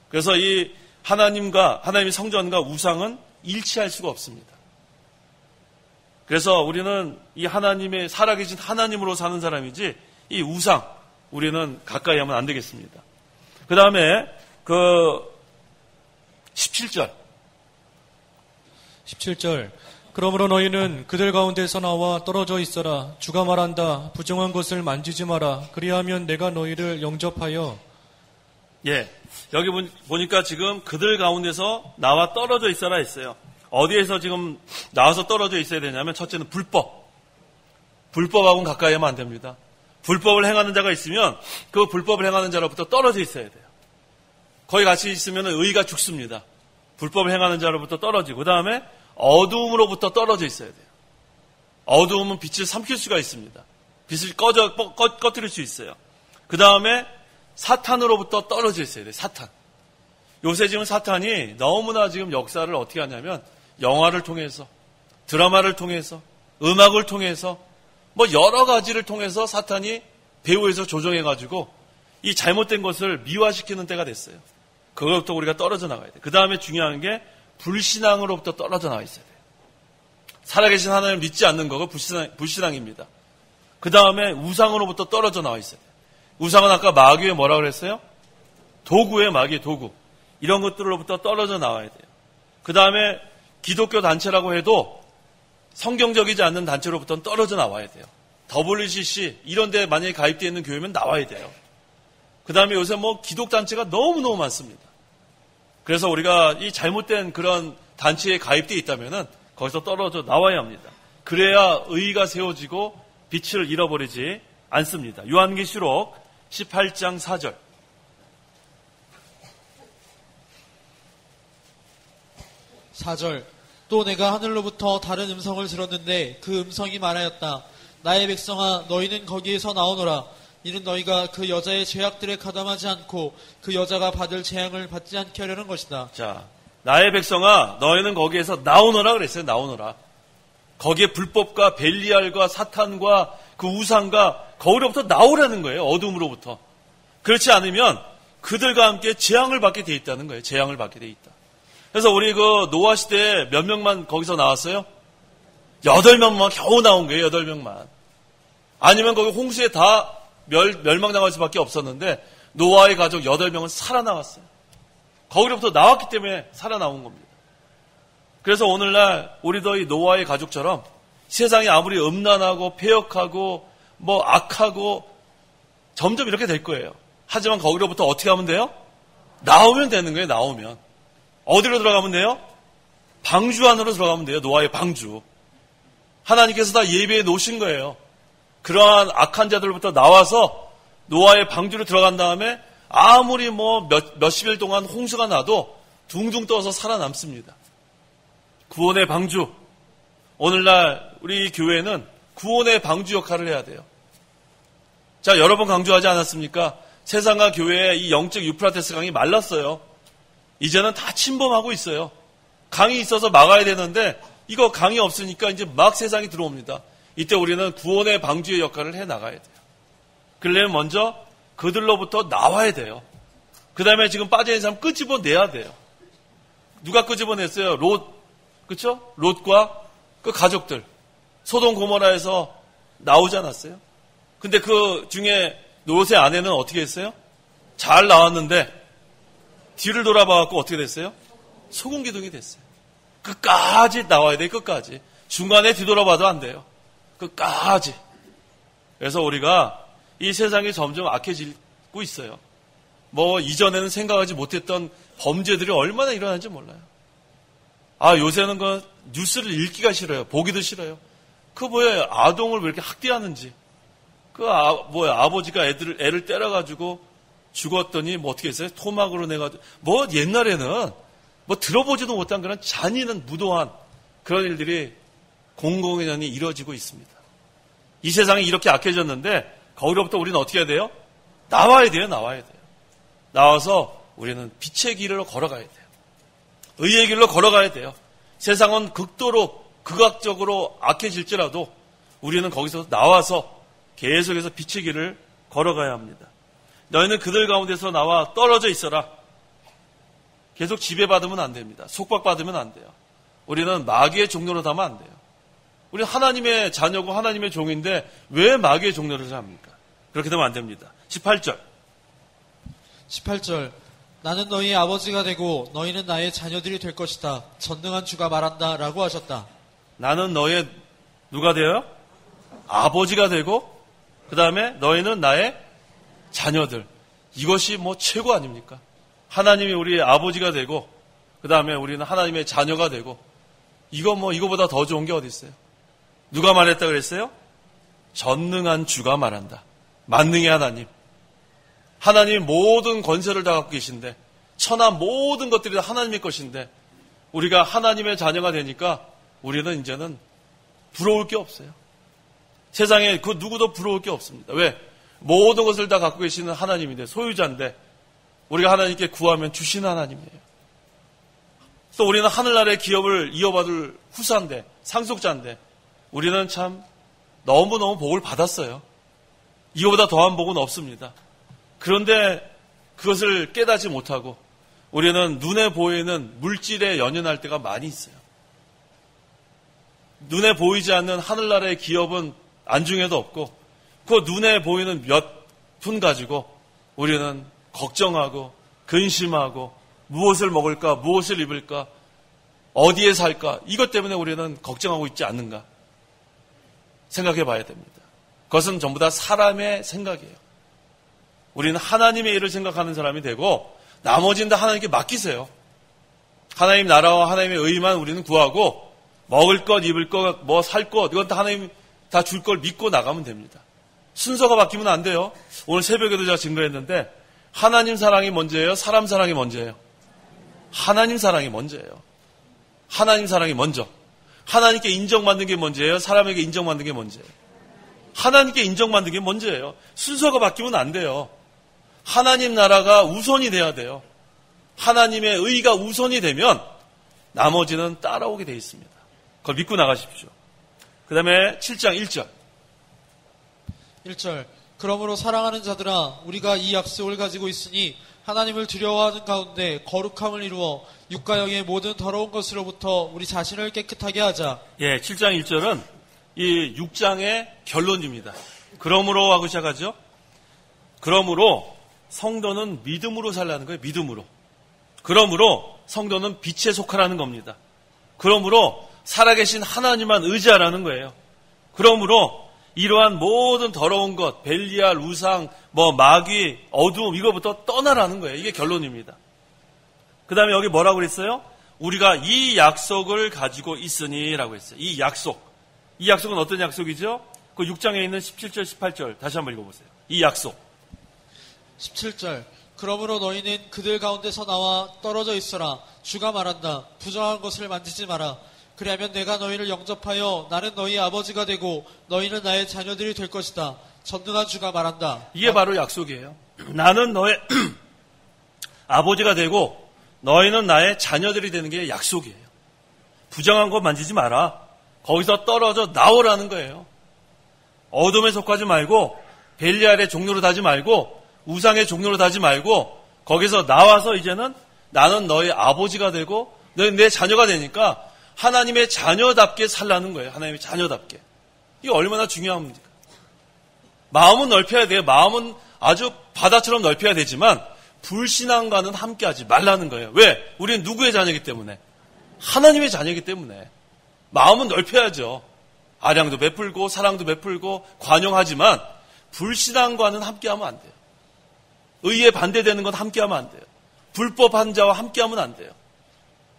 그래서 이 하나님의 성전과 우상은 일치할 수가 없습니다. 그래서 우리는 이 하나님의 살아계신 하나님으로 사는 사람이지 이 우상 우리는 가까이 하면 안 되겠습니다. 그 다음에 그 17절. 그러므로 너희는 그들 가운데서 나와 떨어져 있어라. 주가 말한다. 부정한 것을 만지지 마라. 그리하면 내가 너희를 영접하여. 예, 여기 보니까 지금 그들 가운데서 나와 떨어져 있어라 했어요. 어디에서 지금 나와서 떨어져 있어야 되냐면 첫째는 불법하고는 가까이 하면 안 됩니다. 불법을 행하는 자가 있으면 그 불법을 행하는 자로부터 떨어져 있어야 돼요. 거기 같이 있으면 의가 죽습니다. 불법을 행하는 자로부터 떨어지고, 그 다음에 어두움으로부터 떨어져 있어야 돼요. 어두움은 빛을 삼킬 수가 있습니다. 빛을 꺼뜨릴 수 있어요. 그 다음에 사탄으로부터 떨어져 있어야 돼요. 사탄. 요새 지금 사탄이 너무나 지금 역사를 어떻게 하냐면 영화를 통해서, 드라마를 통해서, 음악을 통해서, 뭐 여러 가지를 통해서 사탄이 배후에서 조정해가지고 이 잘못된 것을 미화시키는 때가 됐어요. 그것부터 우리가 떨어져 나가야 돼요. 그 다음에 중요한 게 불신앙으로부터 떨어져 나와 있어야 돼요. 살아계신 하나님을 믿지 않는 거가 불신앙입니다. 그 다음에 우상으로부터 떨어져 나와 있어야 돼요. 우상은 아까 마귀의 뭐라고 그랬어요? 도구예요, 마귀의 도구. 이런 것들로부터 떨어져 나와야 돼요. 그 다음에 기독교 단체라고 해도 성경적이지 않는 단체로부터는 떨어져 나와야 돼요. WCC 이런 데 만약에 가입되어 있는 교회면 나와야 돼요. 그 다음에 요새 뭐 기독단체가 너무너무 많습니다. 그래서 우리가 이 잘못된 그런 단체에 가입되어 있다면은 거기서 떨어져 나와야 합니다. 그래야 의의가 세워지고 빛을 잃어버리지 않습니다. 요한계시록 18장 4절. 또 내가 하늘로부터 다른 음성을 들었는데 그 음성이 말하였다. 나의 백성아, 너희는 거기에서 나오너라. 이는 너희가 그 여자의 죄악들에 가담하지 않고 그 여자가 받을 재앙을 받지 않게 하려는 것이다. 자, 나의 백성아, 너희는 거기에서 나오너라 그랬어요. 나오너라. 거기에 불법과 벨리알과 사탄과 그 우상과 거기로부터 나오라는 거예요. 어둠으로부터. 그렇지 않으면 그들과 함께 재앙을 받게 돼 있다는 거예요. 재앙을 받게 돼 있다. 그래서 우리 그 노아 시대에 몇 명만 거기서 나왔어요? 8명만 겨우 나온 거예요. 8명만. 아니면 거기 홍수에 다 멸망당할 수밖에 없었는데 노아의 가족 8명은 살아나왔어요. 거기로부터 나왔기 때문에 살아나온 겁니다. 그래서 오늘날 우리도 이 노아의 가족처럼 세상이 아무리 음란하고 폐역하고 뭐 악하고 점점 이렇게 될 거예요. 하지만 거기로부터 어떻게 하면 돼요? 나오면 되는 거예요. 나오면. 어디로 들어가면 돼요? 방주 안으로 들어가면 돼요. 노아의 방주. 하나님께서 다 예배해 놓으신 거예요. 그러한 악한 자들로부터 나와서 노아의 방주로 들어간 다음에 아무리 뭐 몇십 일 동안 홍수가 나도 둥둥 떠서 살아남습니다. 구원의 방주. 오늘날 우리 교회는 구원의 방주 역할을 해야 돼요. 자, 여러 번 강조하지 않았습니까? 세상과 교회의 이 영적 유프라테스 강이 말랐어요. 이제는 다 침범하고 있어요. 강이 있어서 막아야 되는데 이거 강이 없으니까 이제 막 세상이 들어옵니다. 이때 우리는 구원의 방주의 역할을 해 나가야 돼요. 그러려면 먼저 그들로부터 나와야 돼요. 그 다음에 지금 빠져있는 사람 끄집어내야 돼요. 누가 끄집어냈어요? 롯, 그쵸? 롯과 그 가족들. 소돔 고모라에서 나오지 않았어요? 근데 그 중에 롯의 아내는 어떻게 했어요? 잘 나왔는데 뒤를 돌아봐갖고 어떻게 됐어요? 소금기둥이 됐어요. 끝까지 나와야 돼요. 끝까지. 중간에 뒤돌아봐도 안 돼요. 끝까지. 그래서 우리가 이 세상이 점점 악해지고 있어요. 뭐 이전에는 생각하지 못했던 범죄들이 얼마나 일어나는지 몰라요. 요새는 그 뉴스를 읽기가 싫어요. 보기도 싫어요. 뭐야, 아동을 왜 이렇게 학대하는지. 아버지가 애를 때려가지고 죽었더니 어떻게 했어요? 토막으로 내가지고. 옛날에는 들어보지도 못한 그런 잔인한 무도한 그런 일들이 공공연히 이루어지고 있습니다. 이 세상이 이렇게 악해졌는데 거기로부터 우리는 어떻게 해야 돼요? 나와야 돼요. 나와서 우리는 빛의 길로 걸어가야 돼요. 의의 길로 걸어가야 돼요. 세상은 극도로 극악적으로 악해질지라도 우리는 거기서 나와서 계속해서 빛의 길을 걸어가야 합니다. 너희는 그들 가운데서 나와 떨어져 있어라. 계속 지배받으면 안 됩니다. 속박받으면 안 돼요. 우리는 마귀의 종로로 하면 안 돼요. 우리는 하나님의 자녀고 하나님의 종인데 왜 마귀의 종로를 합니까? 그렇게 되면 안 됩니다. 18절. 나는 너희의 아버지가 되고 너희는 나의 자녀들이 될 것이다. 전능한 주가 말한다 라고 하셨다. 나는 너의 누가 되어요? 아버지가 되고 그 다음에 너희는 나의 자녀들. 이것이 최고 아닙니까? 하나님이 우리의 아버지가 되고 그 다음에 우리는 하나님의 자녀가 되고 이거보다 더 좋은 게 어디 있어요? 누가 말했다 그랬어요? 전능한 주가 말한다. 만능의 하나님. 하나님이 모든 권세를 다 갖고 계신데 천하 모든 것들이 다 하나님의 것인데 우리가 하나님의 자녀가 되니까 우리는 이제는 부러울 게 없어요. 세상에 그 누구도 부러울 게 없습니다. 왜? 모든 것을 다 갖고 계시는 하나님인데 소유자인데 우리가 하나님께 구하면 주시는 하나님이에요. 또 우리는 하늘나라의 기업을 이어받을 후사인데 상속자인데 우리는 참 너무너무 복을 받았어요. 이거보다 더한 복은 없습니다. 그런데 그것을 깨닫지 못하고 우리는 눈에 보이는 물질에 연연할 때가 많이 있어요. 눈에 보이지 않는 하늘나라의 기업은 안중에도 없고 그 눈에 보이는 몇 푼 가지고 우리는 걱정하고 근심하고 무엇을 먹을까, 무엇을 입을까, 어디에 살까 이것 때문에 우리는 걱정하고 있지 않는가 생각해 봐야 됩니다. 그것은 전부 다 사람의 생각이에요. 우리는 하나님의 일을 생각하는 사람이 되고 나머지는 다 하나님께 맡기세요. 하나님 나라와 하나님의 의만 우리는 구하고 먹을 것, 입을 것, 살 것 이건 다 하나님 다 줄 걸 믿고 나가면 됩니다. 순서가 바뀌면 안 돼요. 오늘 새벽에도 제가 증거했는데 하나님 사랑이 먼저예요? 사람 사랑이 먼저예요? 하나님 사랑이 먼저예요. 하나님 사랑이 먼저. 하나님께 인정받는 게 먼저예요? 사람에게 인정받는 게 먼저예요? 하나님께 인정받는 게 먼저예요. 순서가 바뀌면 안 돼요. 하나님 나라가 우선이 돼야 돼요. 하나님의 의가 우선이 되면 나머지는 따라오게 돼 있습니다. 그걸 믿고 나가십시오. 그 다음에 7장 1절. 그러므로 사랑하는 자들아 우리가 이 약속을 가지고 있으니 하나님을 두려워하는 가운데 거룩함을 이루어 육과 영의 모든 더러운 것으로부터 우리 자신을 깨끗하게 하자. 7장 1절은 이 6장의 결론입니다. 그러므로 하고 시작하죠. 그러므로 성도는 믿음으로 살라는 거예요. 믿음으로. 그러므로 성도는 빛에 속하라는 겁니다. 그러므로 살아계신 하나님만 의지하라는 거예요. 그러므로 이러한 모든 더러운 것, 벨리알, 우상, 마귀, 어두움 이거부터 떠나라는 거예요. 이게 결론입니다. 그 다음에 여기 뭐라고 그랬어요? 우리가 이 약속을 가지고 있으니라고 했어요. 이 약속. 이 약속은 어떤 약속이죠? 그 6장에 있는 17절, 18절 다시 한번 읽어보세요. 이 약속. 17절. 그러므로 너희는 그들 가운데서 나와 떨어져 있어라. 주가 말한다. 부정한 것을 만지지 마라. 그리하면 내가 너희를 영접하여 나는 너희 아버지가 되고 너희는 나의 자녀들이 될 것이다. 전능한 주가 말한다. 이게 바로 약속이에요. 나는 너의 아버지가 되고 너희는 나의 자녀들이 되는 게 약속이에요. 부정한 것 만지지 마라. 거기서 떨어져 나오라는 거예요. 어둠에 속하지 말고 벨리알의 종로로 다지 말고 우상의 종로로 다지 말고 거기서 나와서 이제는 나는 너의 아버지가 되고 너는 내 자녀가 되니까 하나님의 자녀답게 살라는 거예요. 하나님의 자녀답게. 이게 얼마나 중요합니까? 마음은 넓혀야 돼요. 마음은 아주 바다처럼 넓혀야 되지만 불신앙과는 함께하지 말라는 거예요. 왜? 우리는 누구의 자녀이기 때문에? 하나님의 자녀이기 때문에. 마음은 넓혀야죠. 아량도 베풀고 사랑도 베풀고 관용하지만 불신앙과는 함께하면 안 돼요. 의에 반대되는 건 함께하면 안 돼요. 불법한 자와 함께하면 안 돼요.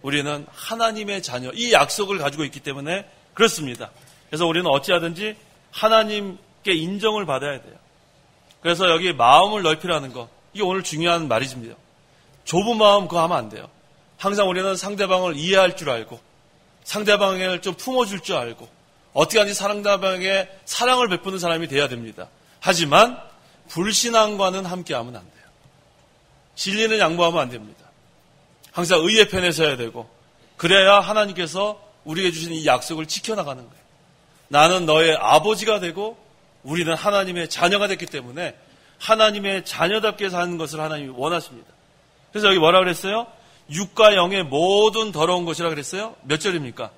우리는 하나님의 자녀, 이 약속을 가지고 있기 때문에 그렇습니다. 그래서 우리는 어찌하든지 하나님께 인정을 받아야 돼요. 그래서 여기 마음을 넓히라는 거, 이게 오늘 중요한 말이집니다. 좁은 마음 그거 하면 안 돼요. 항상 우리는 상대방을 이해할 줄 알고 상대방을 좀 품어줄 줄 알고 어떻게 하든지 상대방에게 사랑을 베푸는 사람이 돼야 됩니다. 하지만 불신앙과는 함께하면 안 돼요. 진리는 양보하면 안 됩니다. 항상 의의 편에 서야 되고 그래야 하나님께서 우리에게 주신 이 약속을 지켜나가는 거예요. 나는 너의 아버지가 되고 우리는 하나님의 자녀가 됐기 때문에 하나님의 자녀답게 사는 것을 하나님이 원하십니다. 그래서 여기 뭐라 그랬어요? 육과 영의 모든 더러운 것이라 그랬어요? 몇 절입니까?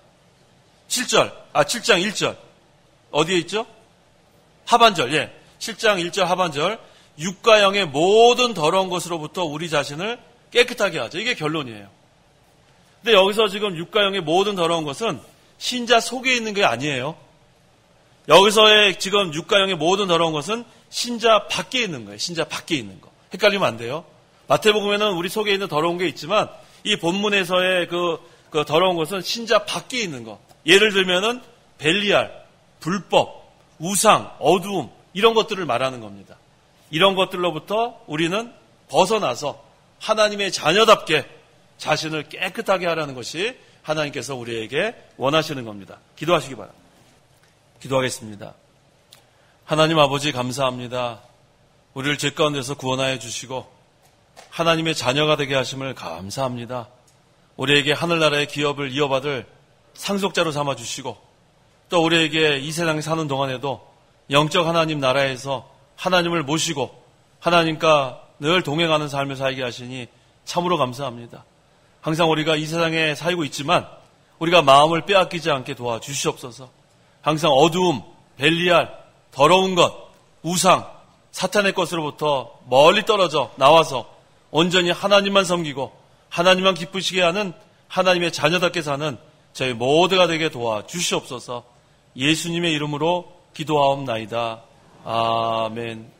7절. 7장 1절. 어디에 있죠? 하반절. 예. 7장 1절 하반절. 육과 영의 모든 더러운 것으로부터 우리 자신을 깨끗하게 하죠. 이게 결론이에요. 근데 여기서 지금 육과 영의 모든 더러운 것은 신자 속에 있는 게 아니에요. 여기서의 지금 육과 영의 모든 더러운 것은 신자 밖에 있는 거예요. 신자 밖에 있는 거. 헷갈리면 안 돼요. 마태복음에는 우리 속에 있는 더러운 게 있지만 이 본문에서의 그 더러운 것은 신자 밖에 있는 거. 예를 들면은 벨리알, 불법, 우상, 어두움 이런 것들을 말하는 겁니다. 이런 것들로부터 우리는 벗어나서 하나님의 자녀답게 자신을 깨끗하게 하라는 것이 하나님께서 우리에게 원하시는 겁니다. 기도하시기 바랍니다. 기도하겠습니다. 하나님 아버지 감사합니다. 우리를 죄 가운데서 구원하여 주시고 하나님의 자녀가 되게 하심을 감사합니다. 우리에게 하늘나라의 기업을 이어받을 상속자로 삼아주시고 또 우리에게 이 세상에 사는 동안에도 영적 하나님 나라에서 하나님을 모시고 하나님과 늘 동행하는 삶을 살게 하시니 참으로 감사합니다. 항상 우리가 이 세상에 살고 있지만 우리가 마음을 빼앗기지 않게 도와주시옵소서. 항상 어두움, 벨리알, 더러운 것, 우상, 사탄의 것으로부터 멀리 떨어져 나와서 온전히 하나님만 섬기고 하나님만 기쁘시게 하는 하나님의 자녀답게 사는 저희 모두가 되게 도와주시옵소서. 예수님의 이름으로 기도하옵나이다. 아멘.